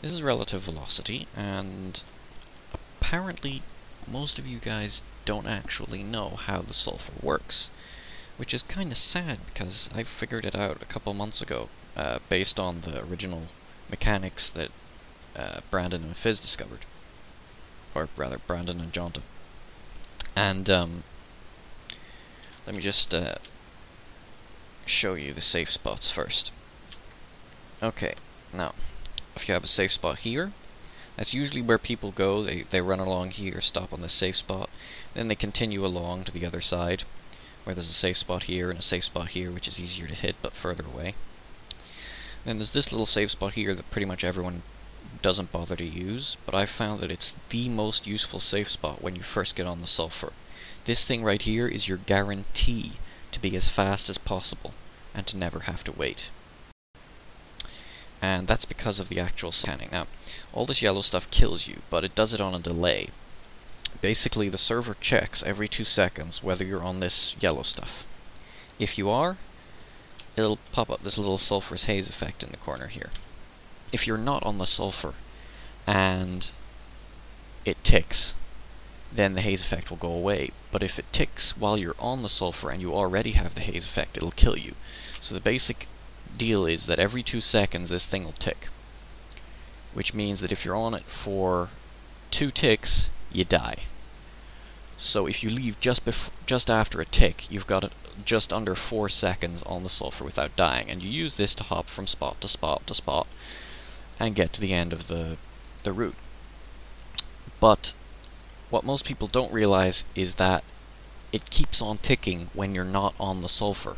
This is relative velocity, and apparently most of you guys don't actually know how the sulfur works, which is kind of sad because I figured it out a couple months ago, based on the original mechanics that Brandon and Fizz discovered, or rather Brandon and Jonta. And let me just show you the safe spots first. Okay, now if you have a safe spot here, that's usually where people go. They run along here, stop on this safe spot, then they continue along to the other side, where there's a safe spot here and a safe spot here, which is easier to hit but further away. Then there's this little safe spot here that pretty much everyone doesn't bother to use, but I've found that it's the most useful safe spot when you first get on the sulfur. This thing right here is your guarantee to be as fast as possible and to never have to wait. And that's because of the actual scanning. Now, all this yellow stuff kills you, but it does it on a delay. Basically, the server checks every 2 seconds whether you're on this yellow stuff. If you are, it'll pop up this little sulfurous haze effect in the corner here. If you're not on the sulfur and it ticks, then the haze effect will go away. But if it ticks while you're on the sulfur and you already have the haze effect, it'll kill you. So the basic deal is that every 2 seconds this thing will tick, which means that if you're on it for 2 ticks, you die. So if you leave just after a tick, you've got it just under 4 seconds on the sulfur without dying, and you use this to hop from spot to spot to spot and get to the end of the route. But what most people don't realize is that it keeps on ticking when you're not on the sulfur.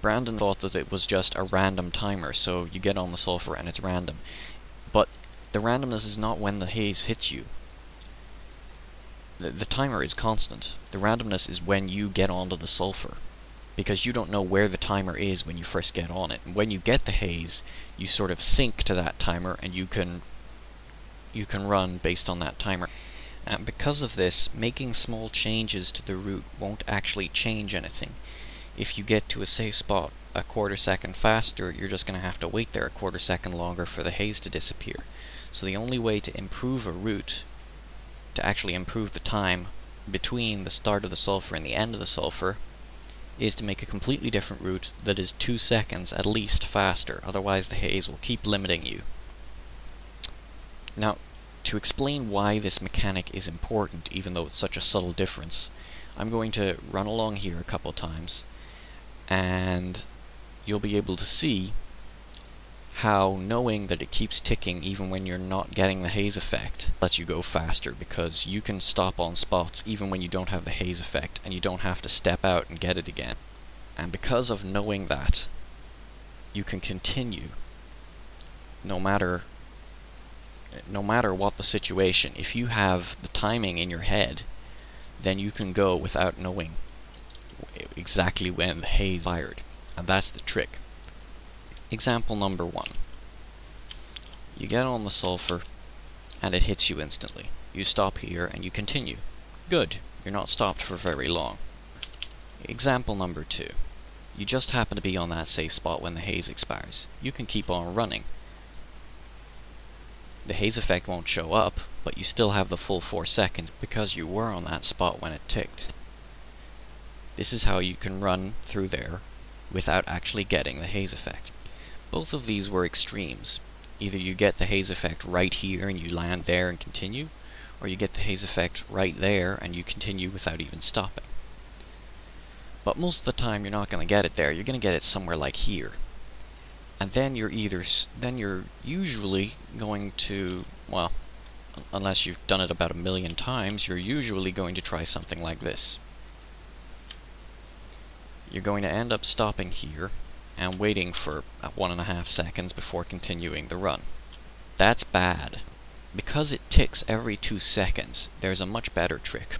Brandon thought that it was just a random timer, so you get on the sulfur and it's random. But the randomness is not when the haze hits you. The timer is constant. The randomness is when you get onto the sulfur, because you don't know where the timer is when you first get on it. And when you get the haze, you sort of sync to that timer, and you can run based on that timer. And because of this, making small changes to the route won't actually change anything. If you get to a safe spot a quarter second faster, you're just going to have to wait there a quarter second longer for the haze to disappear. So the only way to improve a route, to actually improve the time between the start of the sulfur and the end of the sulfur, is to make a completely different route that is 2 seconds at least faster. Otherwise the haze will keep limiting you. Now, to explain why this mechanic is important, even though it's such a subtle difference, I'm going to run along here a couple times, and you'll be able to see how knowing that it keeps ticking even when you're not getting the haze effect lets you go faster, because you can stop on spots even when you don't have the haze effect, and you don't have to step out and get it again. And because of knowing that, you can continue no matter what the situation. If you have the timing in your head, then you can go without knowing exactly when the haze fired, and that's the trick. Example number 1. You get on the sulfur and it hits you instantly. You stop here and you continue. Good, you're not stopped for very long. Example number 2. You just happen to be on that safe spot when the haze expires. You can keep on running. The haze effect won't show up, but you still have the full 4 seconds because you were on that spot when it ticked. This is how you can run through there without actually getting the haze effect. Both of these were extremes. Either you get the haze effect right here and you land there and continue, or you get the haze effect right there and you continue without even stopping. But most of the time you're not going to get it there. You're going to get it somewhere like here. And then you're usually going to, well, unless you've done it about 1,000,000 times, you're usually going to try something like this. You're going to end up stopping here and waiting for 1.5 seconds before continuing the run. That's bad. Because it ticks every 2 seconds, there's a much better trick.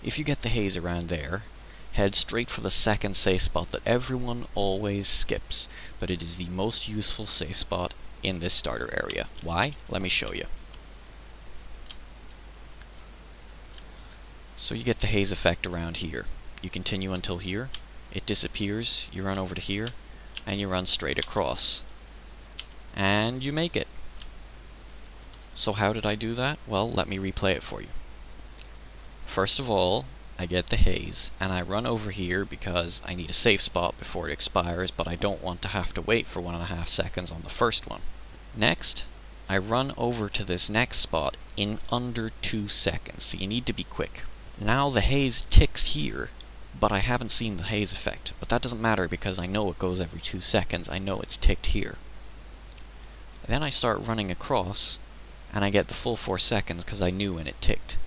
If you get the haze around there, head straight for the second safe spot that everyone always skips, but it is the most useful safe spot in this starter area. Why? Let me show you. So you get the haze effect around here. You continue until here, it disappears, you run over to here, and you run straight across. And you make it. So how did I do that? Well, let me replay it for you. First of all, I get the haze, and I run over here because I need a safe spot before it expires, but I don't want to have to wait for 1.5 seconds on the first one. Next, I run over to this next spot in under 2 seconds, so you need to be quick. Now the haze ticks here, but I haven't seen the haze effect. But that doesn't matter because I know it goes every 2 seconds. I know it's ticked here. Then I start running across, and I get the full 4 seconds because I knew when it ticked.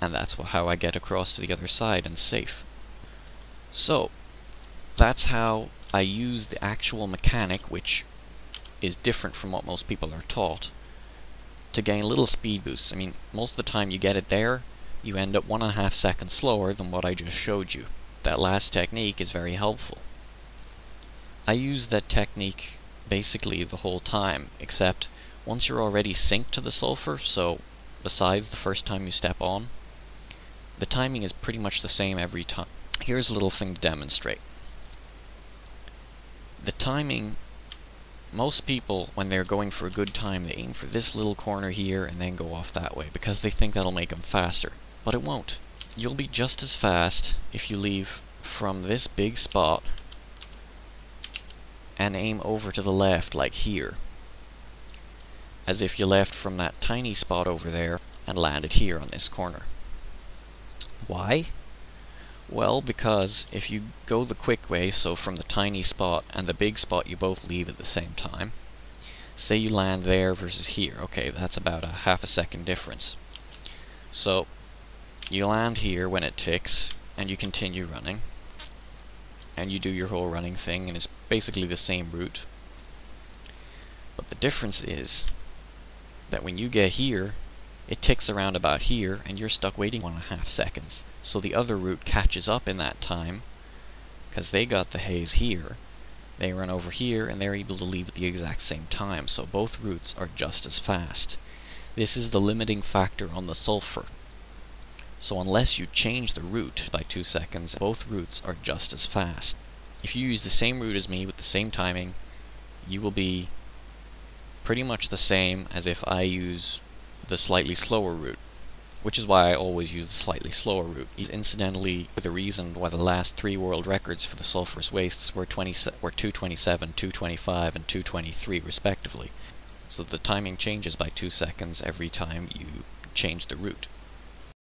And that's how I get across to the other side and safe. So, that's how I use the actual mechanic, which is different from what most people are taught, to gain little speed boosts. I mean, most of the time you get it there, you end up 1.5 seconds slower than what I just showed you. That last technique is very helpful. I use that technique basically the whole time, except once you're already synced to the sulfur, so besides the first time you step on, the timing is pretty much the same every time. Here's a little thing to demonstrate. The timing, most people, when they're going for a good time, they aim for this little corner here and then go off that way, because they think that'll make them faster. But it won't. You'll be just as fast if you leave from this big spot and aim over to the left, like here, as if you left from that tiny spot over there and landed here on this corner. Why? Well, because if you go the quick way, so from the tiny spot and the big spot you both leave at the same time, say you land there versus here, okay, that's about a half a second difference. So, you land here when it ticks, and you continue running, and you do your whole running thing, and it's basically the same route. But the difference is that when you get here, it ticks around about here, and you're stuck waiting 1.5 seconds. So the other route catches up in that time, because they got the haze here, they run over here, and they're able to leave at the exact same time, so both routes are just as fast. This is the limiting factor on the sulfur. So unless you change the route by 2 seconds, both routes are just as fast. If you use the same route as me with the same timing, you will be pretty much the same as if I use the slightly slower route, which is why I always use the slightly slower route. Incidentally, the reason why the last 3 world records for the sulfurous wastes were 227, 225, and 223 respectively. So the timing changes by 2 seconds every time you change the route.